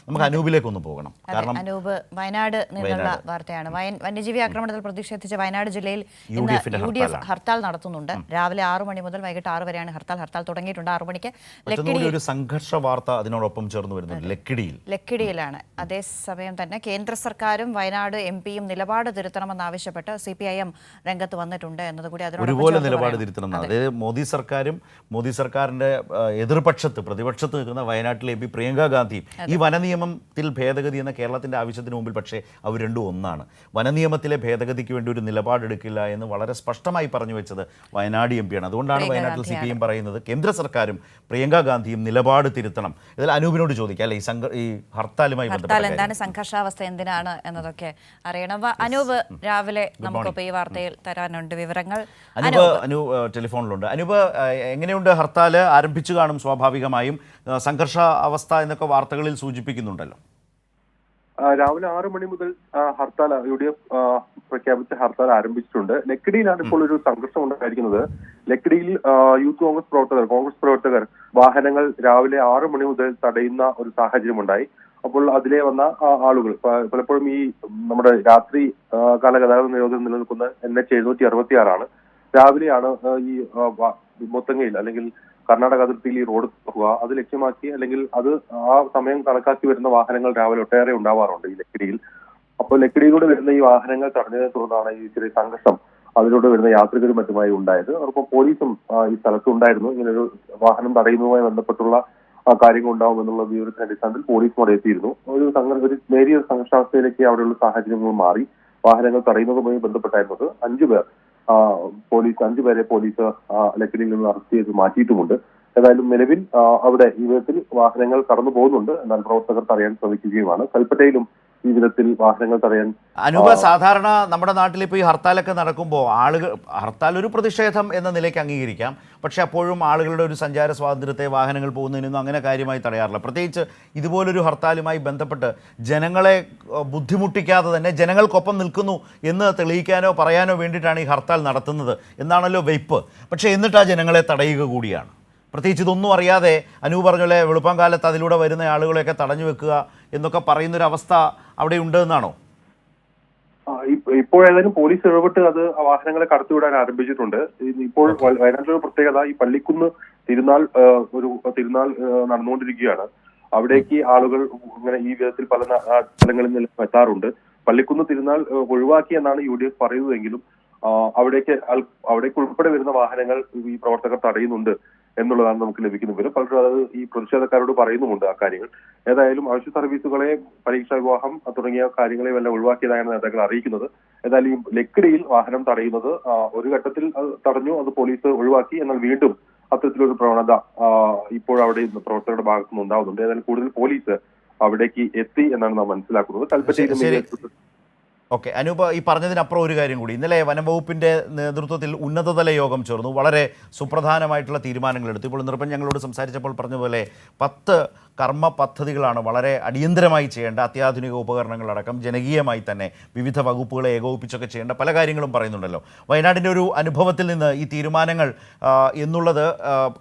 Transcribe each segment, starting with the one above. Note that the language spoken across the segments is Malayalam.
നമുക്ക് അനൂപിലേക്കൊന്ന് പോകണം. കാരണം അനൂപ് വയനാട് നിന്നുള്ള വാർത്തയാണ്. വന്യജീവി ആക്രമണത്തിൽ പ്രതിഷേധിച്ച് വയനാട് ജില്ലയിൽ ഇന്ന് UDF ഹർത്താൽ നടത്തുന്നുണ്ട്. രാവിലെ 6 മണി മുതൽ വൈകിട്ട് 6 വരെയാണ് ഹർത്താൽ തുടങ്ങിയിട്ടുണ്ട്. 6 മണിക്ക് ഒരു സംഘർഷ വാർത്ത അതിനോടൊപ്പം ചേർന്ന് വരുന്നുണ്ട്. ലക്കിടിയിലാണ്. അതേസമയം തന്നെ കേന്ദ്ര സർക്കാരും വയനാട് MP-യും നിലപാട് തിരുത്തണമെന്നാവശ്യപ്പെട്ട് CPIM രംഗത്ത് വന്നിട്ടുണ്ട് എന്നതുകൂടി ഒരുപോലെ നിലപാട് തിരുത്തണം. അതായത് മോദി സർക്കാരിന്റെ എതിർപക്ഷത്ത് പ്രതിപക്ഷത്ത് നിൽക്കുന്ന വയനാട്ടിലെ MP പ്രിയങ്ക ഗാന്ധിയും ഈ വനനിയമത്തിൽ ഭേദഗതി എന്ന കേരളത്തിന്റെ ആവശ്യത്തിന് മുമ്പിൽ പക്ഷേ അവർ രണ്ടും ഒന്നാണ്. വനനിയമത്തിലെ ഭേദഗതിക്ക് വേണ്ടി ഒരു നിലപാടെടുക്കില്ല എന്ന് വളരെ സ്പഷ്ടമായി പറഞ്ഞു വെച്ചത് വയനാട് MP-യാണ്. അതുകൊണ്ടാണ് വയനാട്ടിൽ CPIM പറയുന്നത് കേന്ദ്ര സർക്കാരും പ്രിയങ്ക ഗാന്ധിയും നിലപാട് തിരുത്തണം. ഇതിൽ അനൂപിനോട് ചോദിക്കാം അല്ലെ, ഈ ഹർത്താലുമായി ബന്ധപ്പെട്ട് എന്താണ് സംഘർഷാവസ്ഥ, എന്തിനാണ് എന്നതൊക്കെ അറിയണം. അനൂപ് രാവിലെ നമുക്കിപ്പോൾ ഈ വാർത്തയിൽ തരാനുണ്ട് വിവരങ്ങൾ. അനൂപ് ടെലിഫോണിലുണ്ട്. അനൂപ്, എങ്ങനെയുണ്ട് ഹർത്താൽ? ആരംഭിച്ചു കാണും സ്വാഭാവികമായും, സംഘർഷ അവസ്ഥ എന്നൊക്കെ വാർത്തകളിൽ സൂചിപ്പിക്കുന്നുണ്ടല്ലോ. രാവിലെ 6 മണി മുതൽ ഹർത്താൽ UDF പ്രഖ്യാപിച്ച ഹർത്താൽ ആരംഭിച്ചിട്ടുണ്ട്. ലക്കിടിയിലാണ് ഇപ്പോൾ ഒരു സംഘർഷം ഉണ്ടായിരിക്കുന്നത്. ലക്കിടിയിൽ യൂത്ത് കോൺഗ്രസ് പ്രവർത്തകർ വാഹനങ്ങൾ രാവിലെ 6 മണി മുതൽ തടയുന്ന ഒരു സാഹചര്യമുണ്ടായി. അപ്പോൾ അതിലെ വന്ന ആളുകൾ പലപ്പോഴും ഈ നമ്മുടെ രാത്രി കാല ഗതാഗത നിരോധനം നിലനിൽക്കുന്ന NH 766 രാവിലെയാണ് ഈ മുത്തങ്ങയിൽ അല്ലെങ്കിൽ കർണാടക അതിർത്തിയിൽ ഈ റോഡ് പോകുക. അത് ലക്ഷ്യമാക്കി അല്ലെങ്കിൽ അത് ആ സമയം കണക്കാക്കി വരുന്ന വാഹനങ്ങൾ രാവിലെ ഒട്ടേറെ ഉണ്ടാവാറുണ്ട് ഈ ലക്കിടിയിൽ. അപ്പോൾ ലക്കിടിയിലൂടെ വരുന്ന ഈ വാഹനങ്ങൾ തടഞ്ഞതിനെ തുടർന്നാണ് ഈ ചെറിയ സംഘർഷം അതിലൂടെ വരുന്ന യാത്രികരും മറ്റുമായി ഉണ്ടായത്. അതോടൊപ്പം പോലീസും ഈ സ്ഥലത്തുണ്ടായിരുന്നു. ഇങ്ങനൊരു വാഹനം തടയുന്നതുമായി ബന്ധപ്പെട്ടുള്ള കാര്യങ്ങൾ ഉണ്ടാവുമെന്നുള്ള വിവരത്തിന്റെ അടിസ്ഥാനത്തിൽ പോലീസും അവിടെ എത്തിയിരുന്നു. ഒരു നേരിയ സംഘർഷാവസ്ഥയിലേക്ക് അവിടെയുള്ള സാഹചര്യങ്ങൾ മാറി. വാഹനങ്ങൾ തടയുന്നതുമായി ബന്ധപ്പെട്ടായിരുന്നത് 5 പേരെ പോലീസ് ലക്കിടിയിൽ നിന്ന് അറസ്റ്റ് ചെയ്ത് മാറ്റിയിട്ടുമുണ്ട്. ഏതായാലും നിലവിൽ അവിടെ ഈ വിധത്തിൽ വാഹനങ്ങൾ കടന്നു പോകുന്നുണ്ട്. എന്നാൽ പ്രവർത്തകർ തടയാൻ ശ്രമിക്കുകയുമാണ്. കൽപ്പറ്റയിലും ഈ വിധത്തിൽ വാഹനങ്ങൾ തടയാൻ. അനൂപ, സാധാരണ നമ്മുടെ നാട്ടിൽ ഇപ്പോൾ ഈ ഹർത്താലൊക്കെ നടക്കുമ്പോൾ ഹർത്താൽ ഒരു പ്രതിഷേധം എന്ന നിലയ്ക്ക് അംഗീകരിക്കാം. പക്ഷേ അപ്പോഴും ആളുകളുടെ ഒരു സഞ്ചാര സ്വാതന്ത്ര്യത്തെ, വാഹനങ്ങൾ പോകുന്നതിനൊന്നും അങ്ങനെ കാര്യമായി തടയാറില്ല. പ്രത്യേകിച്ച് ഇതുപോലൊരു ഹർത്താലുമായി ബന്ധപ്പെട്ട് ജനങ്ങളെ ബുദ്ധിമുട്ടിക്കാതെ തന്നെ ജനങ്ങൾക്കൊപ്പം നിൽക്കുന്നു എന്ന് തെളിയിക്കാനോ പറയാനോ വേണ്ടിയിട്ടാണ് ഈ ഹർത്താൽ നടത്തുന്നത് എന്നാണല്ലോ വെയ്പ്പ്. പക്ഷേ എന്നിട്ട് ആ ജനങ്ങളെ തടയുക കൂടിയാണ്. പ്രത്യേകിച്ച് ഇതൊന്നും അറിയാതെ അനൂപ് പറഞ്ഞ വെളുപ്പാങ്കാലത്ത് അതിലൂടെ വരുന്ന ആളുകളെയൊക്കെ തടഞ്ഞു വെക്കുക എന്നൊക്കെ പറയുന്നൊരവസ്ഥ അവിടെ ഉണ്ട് എന്നാണോ? ഇപ്പോഴേതായാലും പോലീസ് ഇടപെട്ട് അത് വാഹനങ്ങളെ കടത്തിവിടാൻ ആരംഭിച്ചിട്ടുണ്ട്. ഇപ്പോൾ വയനാട്ടിലൊരു പ്രത്യേകത, ഈ പള്ളിക്കുന്ന് തിരുനാൾ നടന്നുകൊണ്ടിരിക്കുകയാണ്. അവിടേക്ക് ആളുകൾ ഇങ്ങനെ ഈ വിധത്തിൽ പല സ്ഥലങ്ങളിൽ നിന്ന് എത്താറുണ്ട്. പള്ളിക്കുന്ന് തിരുനാൾ ഒഴിവാക്കി എന്നാണ് UDF പറയുന്നതെങ്കിലും അവിടേക്ക് ഉൾപ്പെടെ വരുന്ന വാഹനങ്ങൾ ഈ പ്രവർത്തകർ തടയുന്നുണ്ട് എന്നുള്ളതാണ് നമുക്ക് ലഭിക്കുന്ന വിവരം. പലരും അത് ഈ പ്രതിഷേധക്കാരോട് പറയുന്നുമുണ്ട് ആ കാര്യങ്ങൾ. ഏതായാലും അവശ്യ സർവീസുകളെ, പരീക്ഷാ വിവാഹം തുടങ്ങിയ കാര്യങ്ങളെ എല്ലാം ഒഴിവാക്കിയതായാണ് നേതാക്കൾ അറിയിക്കുന്നത്. ഏതായാലും ഈ ലക്കിടിയിൽ വാഹനം തടയുന്നത് ഒരു ഘട്ടത്തിൽ തടഞ്ഞു, അത് പോലീസ് ഒഴിവാക്കി. എന്നാൽ വീണ്ടും അത്തരത്തിലൊരു പ്രവണത ഇപ്പോഴവിടെ പ്രവർത്തകരുടെ ഭാഗത്തുനിന്ന് ഉണ്ടാവുന്നുണ്ട്. ഏതായാലും കൂടുതൽ പോലീസ് അവിടേക്ക് എത്തി എന്നാണ് നാം മനസ്സിലാക്കുന്നത്. കൽപ്പറ്റയിൽ ഓക്കെ. അനൂപ്, ഈ പറഞ്ഞതിനപ്പുറം ഒരു കാര്യം കൂടി. ഇന്നലെ വനംവകുപ്പിൻ്റെ നേതൃത്വത്തിൽ ഉന്നതതല യോഗം ചേർന്നു. വളരെ സുപ്രധാനമായിട്ടുള്ള തീരുമാനങ്ങൾ എടുത്തു. ഇപ്പോൾ നിർഭൻ ഞങ്ങളോട് സംസാരിച്ചപ്പോൾ പറഞ്ഞ പോലെ 10 കർമ്മ പദ്ധതികളാണ് വളരെ അടിയന്തരമായി ചെയ്യേണ്ട. അത്യാധുനിക ഉപകരണങ്ങളടക്കം ജനകീയമായി തന്നെ വിവിധ വകുപ്പുകളെ ഏകോപിപ്പിച്ചൊക്കെ ചെയ്യേണ്ട പല കാര്യങ്ങളും പറയുന്നുണ്ടല്ലോ. വയനാടിൻ്റെ ഒരു അനുഭവത്തിൽ നിന്ന് ഈ തീരുമാനങ്ങൾ എന്നുള്ളത്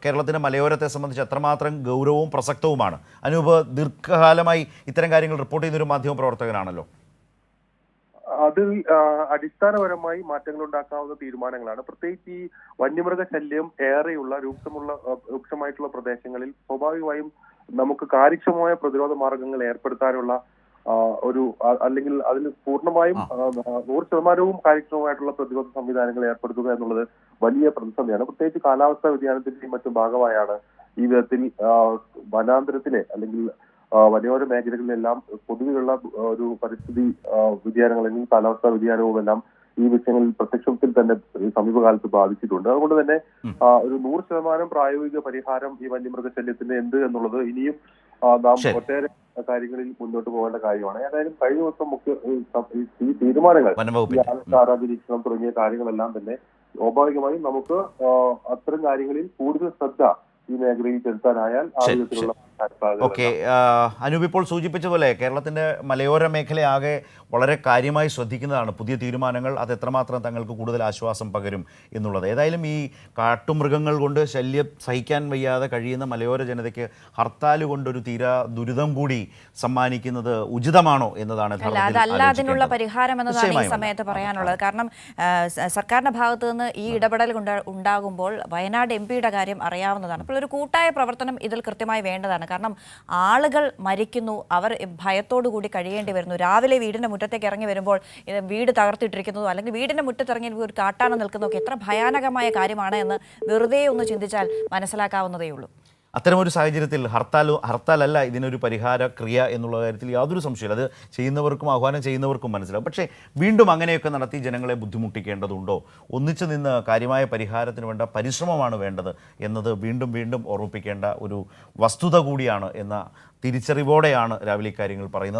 കേരളത്തിൻ്റെ മലയോരത്തെ സംബന്ധിച്ച് എത്രമാത്രം ഗൗരവവും പ്രസക്തവുമാണ്? അനൂപ് ദീർഘകാലമായി ഇത്തരം കാര്യങ്ങൾ റിപ്പോർട്ട് ചെയ്യുന്നൊരു മാധ്യമ പ്രവർത്തകനാണല്ലോ. അതിൽ അടിസ്ഥാനപരമായി മാറ്റങ്ങൾ ഉണ്ടാക്കാവുന്ന തീരുമാനങ്ങളാണ്. പ്രത്യേകിച്ച് ഈ വന്യമൃഗ ശല്യം ഏറെയുള്ള രൂക്ഷമായിട്ടുള്ള പ്രദേശങ്ങളിൽ സ്വാഭാവികമായും നമുക്ക് കാര്യക്ഷമമായ പ്രതിരോധ മാർഗങ്ങൾ ഏർപ്പെടുത്താനുള്ള അല്ലെങ്കിൽ അതിന് പൂർണ്ണമായും 100% കാര്യക്ഷമമായിട്ടുള്ള പ്രതിരോധ സംവിധാനങ്ങൾ ഏർപ്പെടുത്തുക എന്നുള്ളത് വലിയ പ്രതിസന്ധിയാണ്. പ്രത്യേകിച്ച് കാലാവസ്ഥാ വ്യതിയാനത്തിന്റെയും മറ്റും ഭാഗമായാണ് ഈ വിധത്തിൽ വനാന്തരത്തിലെ അല്ലെങ്കിൽ വനയോര മേഖലകളിലെല്ലാം പൊതുവെയുള്ള ഒരു പരിസ്ഥിതി വ്യതിയാനങ്ങൾ അല്ലെങ്കിൽ കാലാവസ്ഥാ വ്യതിയാനവും എല്ലാം ഈ വിഷയങ്ങളിൽ പ്രത്യക്ഷത്തിൽ തന്നെ സമീപകാലത്ത് ബാധിച്ചിട്ടുണ്ട്. അതുകൊണ്ട് തന്നെ ഒരു 100% പ്രായോഗിക പരിഹാരം ഈ വന്യമൃഗശല്യത്തിന് എന്ത് എന്നുള്ളത് ഇനിയും നാം ഒട്ടേറെ കാര്യങ്ങളിൽ മുന്നോട്ട് പോകേണ്ട കാര്യമാണ്. ഏതായാലും കഴിഞ്ഞ ദിവസം ഈ തീരുമാനങ്ങൾ, നിരീക്ഷണം തുടങ്ങിയ കാര്യങ്ങളെല്ലാം തന്നെ സ്വാഭാവികമായും നമുക്ക് അത്തരം കാര്യങ്ങളിൽ കൂടുതൽ ശ്രദ്ധ ഈ മേഖലയിൽ ചെലുത്താനായാൽ ആ വിധത്തിലുള്ള ഓക്കെ, അനൂപ് ഇപ്പോൾ സൂചിപ്പിച്ച പോലെ കേരളത്തിൻ്റെ മലയോര മേഖലയാകെ വളരെ കാര്യമായി ശ്രദ്ധിക്കുന്നതാണ് പുതിയ തീരുമാനങ്ങൾ. അത് എത്രമാത്രം തങ്ങൾക്ക് കൂടുതൽ ആശ്വാസം പകരും എന്നുള്ളത്. ഏതായാലും ഈ കാട്ടുമൃഗങ്ങൾ കൊണ്ട് ശല്യം സഹിക്കാൻ വയ്യാതെ കഴിയുന്ന മലയോര ജനതയ്ക്ക് ഹർത്താൽ കൊണ്ടൊരു തീരാ ദുരിതം കൂടി സമ്മാനിക്കുന്നത് ഉചിതമാണോ എന്നതാണ് അതല്ല അതിനുള്ള പരിഹാരം എന്നതാണ് ഈ സമയത്ത് പറയാനുള്ളത്. കാരണം സർക്കാരിന്റെ ഭാഗത്തു നിന്ന് ഈ ഇടപെടൽ ഉണ്ടാകുമ്പോൾ വയനാട് MP-യുടെ കാര്യം അറിയാവുന്നതാണ്. അപ്പോൾ ഒരു കൂട്ടായ പ്രവർത്തനം ഇതിൽ കൃത്യമായി വേണ്ടതാണ്. കാരണം ആളുകൾ മരിക്കുന്നു, അവർ ഭയത്തോടു കൂടി കഴിയേണ്ടി വരുന്നു. രാവിലെ വീടിന്റെ മുറ്റത്തേക്ക് ഇറങ്ങി വരുമ്പോൾ വീട് തകർത്തിട്ടിരിക്കുന്നതോ അല്ലെങ്കിൽ വീടിന്റെ മുറ്റത്തിറങ്ങി ഒരു കാട്ടാന നിൽക്കുന്നതൊക്കെ എത്ര ഭയാനകമായ കാര്യമാണ് എന്ന് വെറുതെ ഒന്ന് ചിന്തിച്ചാൽ മനസ്സിലാക്കാവുന്നതേ ഉള്ളൂ. അത്തരമൊരു സാഹചര്യത്തിൽ ഹർത്താലല്ല ഇതിനൊരു പരിഹാര ക്രിയ എന്നുള്ള കാര്യത്തിൽ യാതൊരു സംശയമില്ല. അത് ചെയ്യുന്നവർക്കും ആഹ്വാനം ചെയ്യുന്നവർക്കും മനസ്സിലാവും. പക്ഷേ വീണ്ടും അങ്ങനെയൊക്കെ നടത്തി ജനങ്ങളെ ബുദ്ധിമുട്ടിക്കേണ്ടതുണ്ടോ? ഒന്നിച്ചു നിന്ന് കാര്യമായ പരിഹാരത്തിന് വേണ്ട പരിശ്രമമാണ് വേണ്ടത് എന്നത് വീണ്ടും വീണ്ടും ഓർമ്മിപ്പിക്കേണ്ട ഒരു വസ്തുത കൂടിയാണ് എന്ന തിരിച്ചറിവോടെയാണ് രാവിലെ ഇക്കാര്യങ്ങൾ പറയുന്നത്.